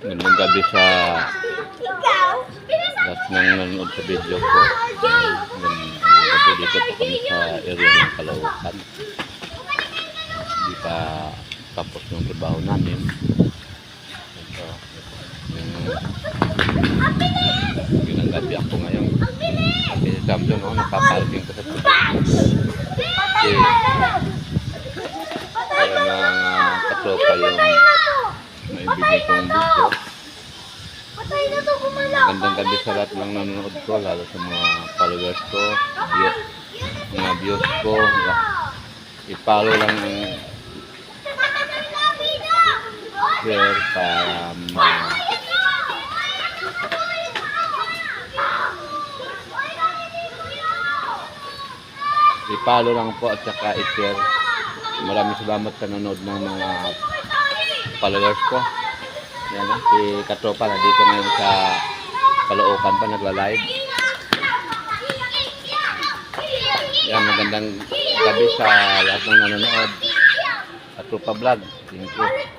Magandang gabi sa lahat ng nanonood sa video ko. Magandang gabi, dito po kami sa area ng Caloocan. Hindi pa tapos yung trabaho namin. Ito, magandang gabi ako ngayon. Kasi Samson ako, nagpaparking ko sa tubig. Kasi kaya mga katropa yung maibigay kong video. Magandang gabi sa lahat ng nanonood ko, lalo sa mga followers ko, mga views ko. I-follow lang ang share para i-follow lang po at saka i-share. Maraming salamat sa nanonood ng mga followers ko. Yan, si Katropa na dito ngayon sa Caloocan pa nagla-live. Yan, magandang gabi sa lahat ng nanonood. Katropa Vlog. Thank you.